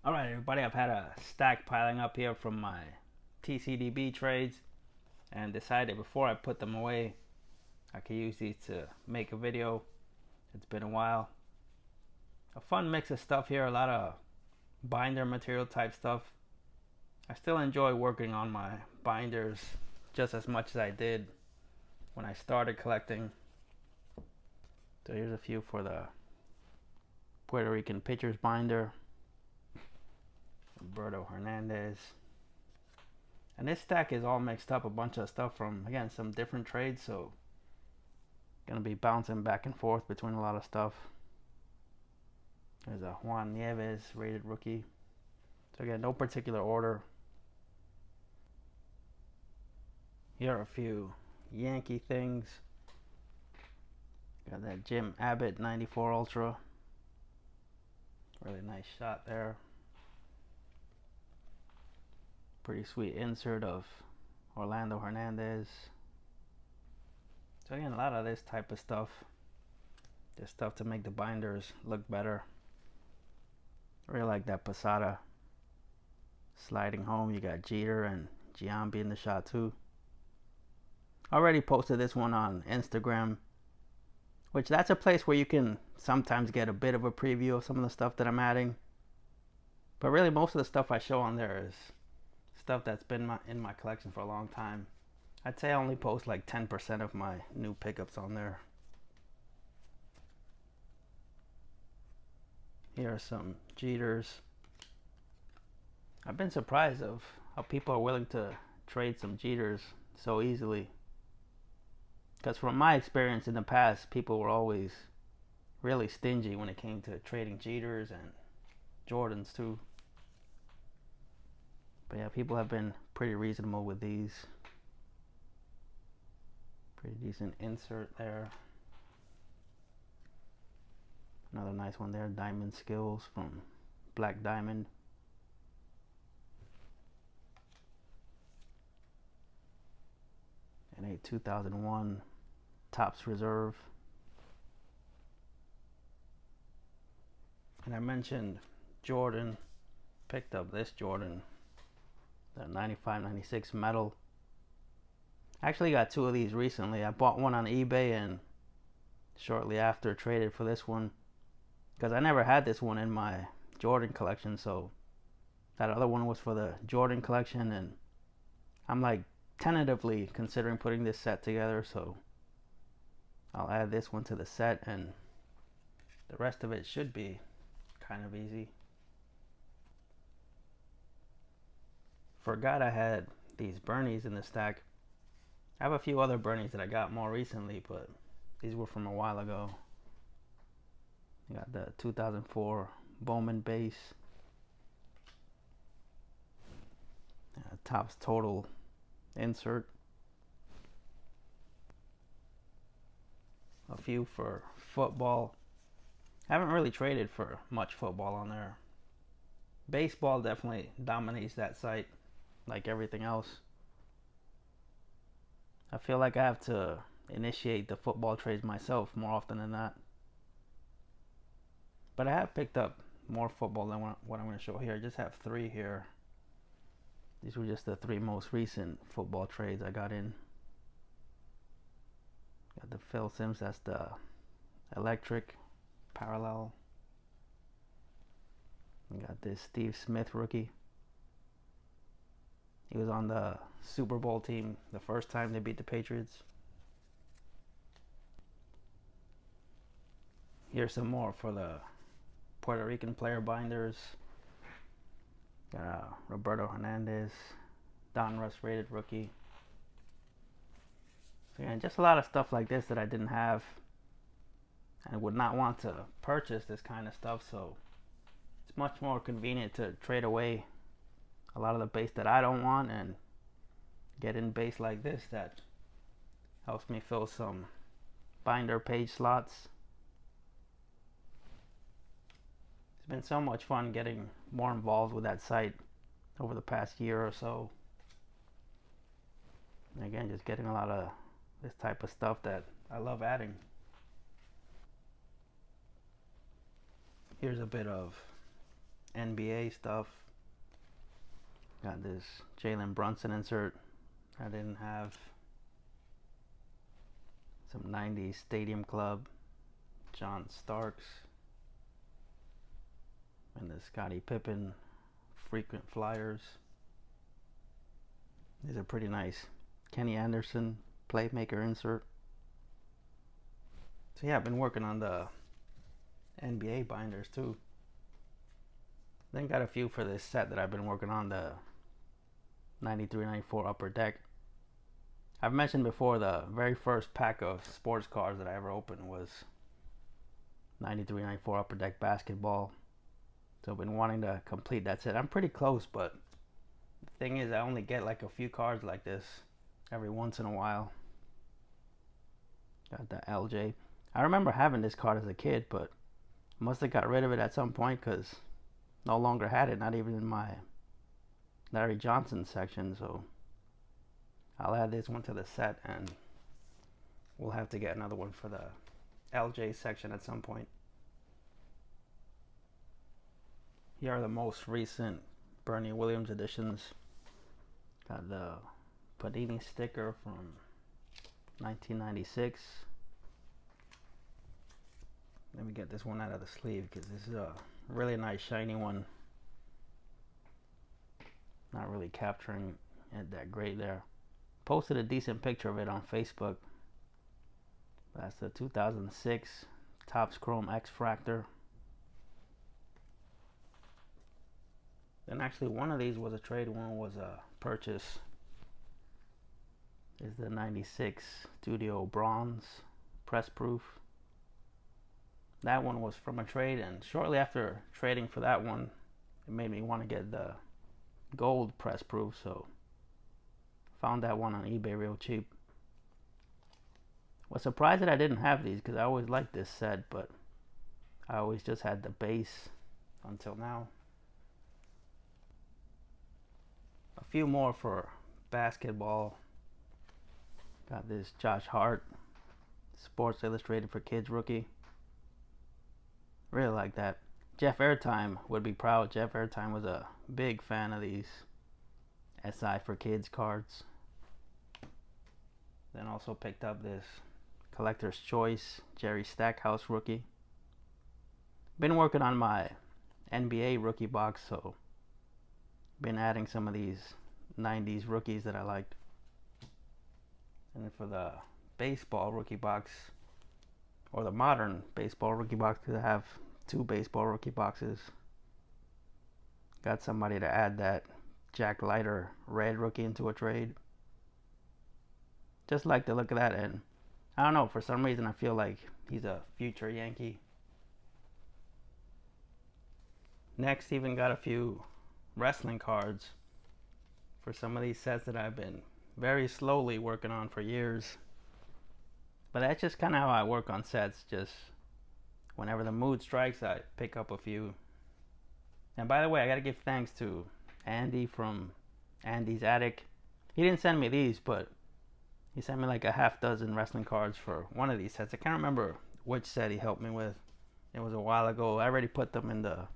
Alright everybody, I've had a stack piling up here from my TCDB trades and decided before I put them away I could use these to make a video. It's been a while. A fun mix of stuff here, a lot of binder material type stuff. I still enjoy working on my binders just as much as I did when I started collecting. So here's a few for the Puerto Rican pitchers binder. Roberto Hernandez. And this stack is all mixed up, a bunch of stuff from, again, some different trades, so gonna be bouncing back and forth between a lot of stuff. There's a Juan Nieves rated rookie. So again, no particular order. Here are a few Yankee things. Got that Jim Abbott 94 Ultra. Really nice shot there. Pretty sweet insert of Orlando Hernandez. So again, a lot of this type of stuff. Just stuff to make the binders look better. I really like that Posada sliding home. You got Jeter and Giambi in the shot too. Already posted this one on Instagram, which that's a place where you can sometimes get a bit of a preview of some of the stuff that I'm adding. But really most of the stuff I show on there is stuff that's been in my collection for a long time. I'd say I only post like 10% of my new pickups on there. Here are some Jeters. I've been surprised of how people are willing to trade some Jeters so easily. Because from my experience in the past, people were always really stingy when it came to trading Jeters and Jordans too. But yeah, people have been pretty reasonable with these. Pretty decent insert there. Another nice one there, Diamond Skills from Black Diamond. And a 2001 Topps Reserve. And I mentioned Jordan. Picked up this Jordan, the 95-96 metal. I actually got two of these recently. I bought one on eBay and shortly after traded for this one because I never had this one in my Jordan collection, so that other one was for the Jordan collection, and I'm like tentatively considering putting this set together, so I'll add this one to the set and the rest of it should be kind of easy. Forgot I had these Bernies in the stack. I have a few other Bernies that I got more recently, but these were from a while ago. You got the 2004 Bowman base. Topps Total insert. A few for football. I haven't really traded for much football on there. Baseball definitely dominates that site like everything else. I feel like I have to initiate the football trades myself more often than not. But I have picked up more football than what I'm going to show here. I just have three here. These were just the three most recent football trades I got in. Got the Phil Simms, that's the electric parallel. We got this Steve Smith rookie. He was on the Super Bowl team the first time they beat the Patriots. Here's some more for the Puerto Rican player binders. Got Roberto Hernandez, Donruss rated rookie. So yeah, just a lot of stuff like this that I didn't have and would not want to purchase this kind of stuff, so it's much more convenient to trade away a lot of the base that I don't want and get in base like this that helps me fill some binder page slots. It's been so much fun getting more involved with that site over the past year or so. And again, just getting a lot of this type of stuff that I love adding. Here's a bit of NBA stuff. Got this Jalen Brunson insert I didn't have. Some 90s Stadium Club, John Starks, and the Scottie Pippen frequent flyers. These are pretty nice. Kenny Anderson playmaker insert. So yeah, I've been working on the NBA binders too. Then got a few for this set that I've been working on, the 93-94 Upper Deck. I've mentioned before the very first pack of sports cards that I ever opened was 93-94 Upper Deck basketball. So I've been wanting to complete that set. I'm pretty close, but the thing is I only get like a few cards like this every once in a while. Got the LJ. I remember having this card as a kid, but must have got rid of it at some point because no longer had it, not even in my Larry Johnson section. So I'll add this one to the set, and we'll have to get another one for the LJ section at some point. Here are the most recent Bernie Williams editions. Got the Panini sticker from 1996. Let me get this one out of the sleeve because this is a really nice shiny one. Not really capturing it that great there. Posted a decent picture of it on Facebook. That's the 2006 Topps Chrome X Fractor. Then actually one of these was a trade, one was a purchase. Is the 96 Studio Bronze press proof. That one was from a trade, and shortly after trading for that one, it made me want to get the gold press proof, so found that one on eBay real cheap. Was surprised that I didn't have these because I always liked this set, but I always just had the base until now. A few more for basketball. Got this Josh Hart Sports Illustrated for Kids rookie. Really like that. Jeff Airtime would be proud. Jeff Airtime was a big fan of these SI for Kids cards. Then also picked up this Collector's Choice Jerry Stackhouse rookie. Been working on my NBA rookie box, so been adding some of these 90s rookies that I liked. And then for the baseball rookie box, or the modern baseball rookie box, because I have two baseball rookie boxes. Got somebody to add that Jack Leiter red rookie into a trade. Just like the look of that, and I don't know, for some reason I feel like he's a future Yankee. Next, even got a few wrestling cards for some of these sets that I've been very slowly working on for years. But that's just kind of how I work on sets. Just whenever the mood strikes, I pick up a few. And by the way, I gotta give thanks to Andy from Andy's Attic. He didn't send me these, but he sent me like a half dozen wrestling cards for one of these sets. I can't remember which set he helped me with. It was a while ago. I already put them in the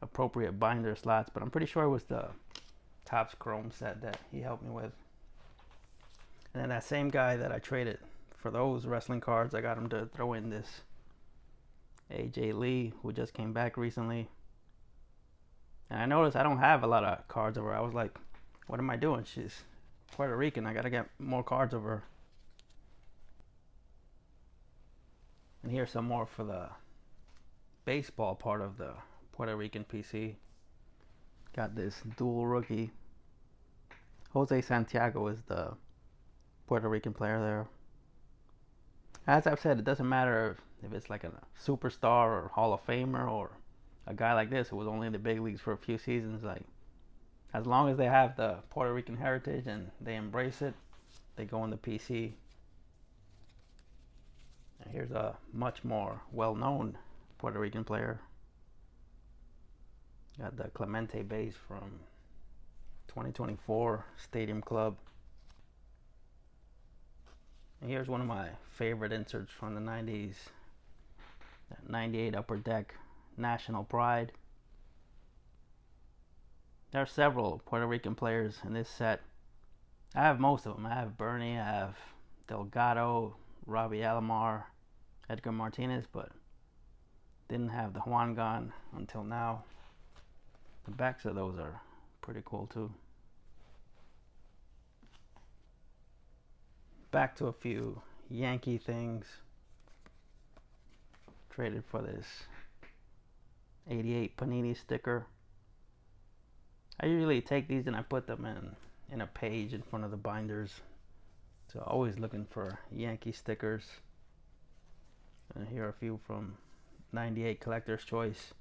appropriate binder slots, but I'm pretty sure it was the Topps Chrome set that he helped me with. And then that same guy that I traded for those wrestling cards, I got him to throw in this AJ Lee, who just came back recently. And I noticed I don't have a lot of cards of her. I was like, what am I doing? She's Puerto Rican. I gotta get more cards of her. And here's some more for the baseball part of the Puerto Rican PC. Got this dual rookie. Jose Santiago is the Puerto Rican player there. As I've said, it doesn't matter if it's like a superstar or Hall of Famer or a guy like this who was only in the big leagues for a few seasons. Like, as long as they have the Puerto Rican heritage and they embrace it, they go in the PC. And here's a much more well-known Puerto Rican player. Got the Clemente base from 2024 Stadium Club. And here's one of my favorite inserts from the 90s. That 98 Upper Deck National Pride. There are several Puerto Rican players in this set. I have most of them. I have Bernie, I have Delgado, Robbie Alomar, Edgar Martinez, but didn't have the Juan Gon until now. The backs of those are pretty cool too. Back to a few Yankee things. Traded for this 88 Panini sticker. I usually take these and I put them in a page in front of the binders. So always looking for Yankee stickers. And here are a few from 98 Collector's Choice.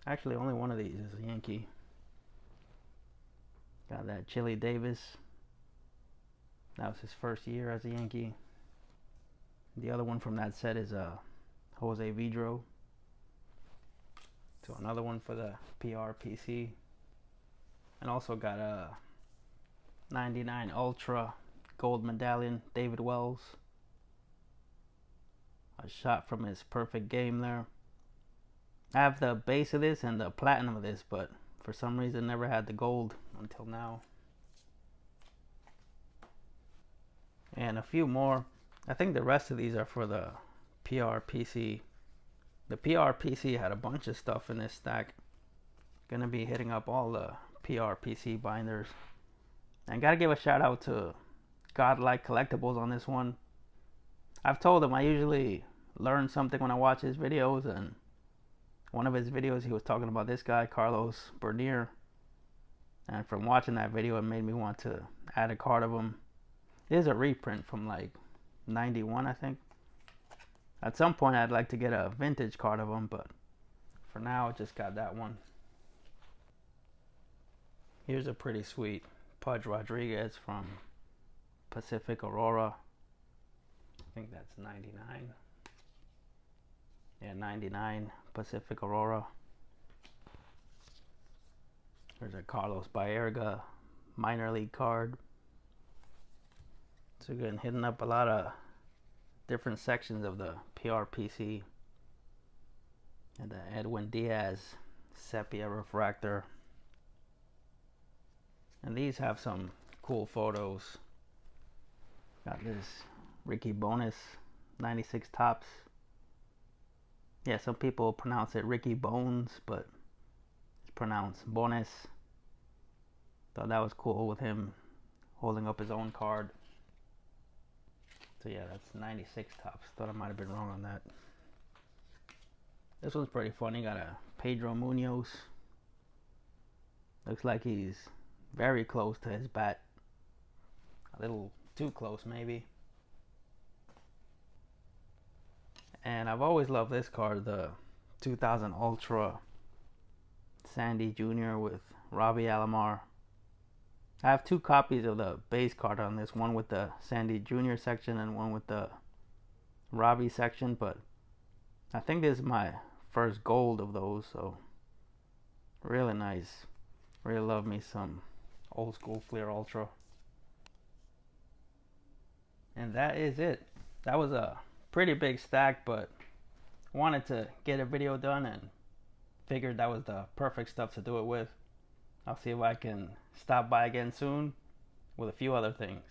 Actually, only one of these is a Yankee. Got that Chili Davis. That was his first year as a Yankee. The other one from that set is Jose Vidro. So another one for the PRPC. And also got a 99 Ultra Gold Medallion David Wells. A shot from his perfect game there. I have the base of this and the platinum of this, but for some reason never had the gold until now. And a few more. I think the rest of these are for the PRPC. The PRPC had a bunch of stuff in this stack. Gonna be hitting up all the PRPC binders. And gotta give a shout out to Godlike Collectibles on this one. I've told him I usually learn something when I watch his videos, and one of his videos he was talking about this guy, Carlos Bernier. And from watching that video, it made me want to add a card of him. It is a reprint from like 91, I think. At some point, I'd like to get a vintage card of him, but for now, I just got that one. Here's a pretty sweet Pudge Rodriguez from Pacific Aurora. I think that's 99. Yeah, 99 Pacific Aurora. There's a Carlos Baerga minor league card. So again, hitting up a lot of different sections of the PRPC. And the Edwin Diaz Sepia Refractor. And these have some cool photos. Got this Ricky Bonus 96 Tops. Yeah, some people pronounce it Ricky Bones, but it's pronounced Bones. Thought that was cool with him holding up his own card. So yeah, that's 96 Tops. Thought I might have been wrong on that. This one's pretty funny. Got a Pedro Munoz. Looks like he's very close to his bat. A little too close maybe. And I've always loved this card, the 2000 Ultra Sandy Jr. with Robbie Alomar. I have two copies of the base card on this, one with the Sandy Jr. section and one with the Robbie section, but I think this is my first gold of those, so really nice. Really love me some old school Fleer Ultra. And that is it. That was a pretty big stack, but wanted to get a video done and figured that was the perfect stuff to do it with. I'll see if I can stop by again soon with a few other things.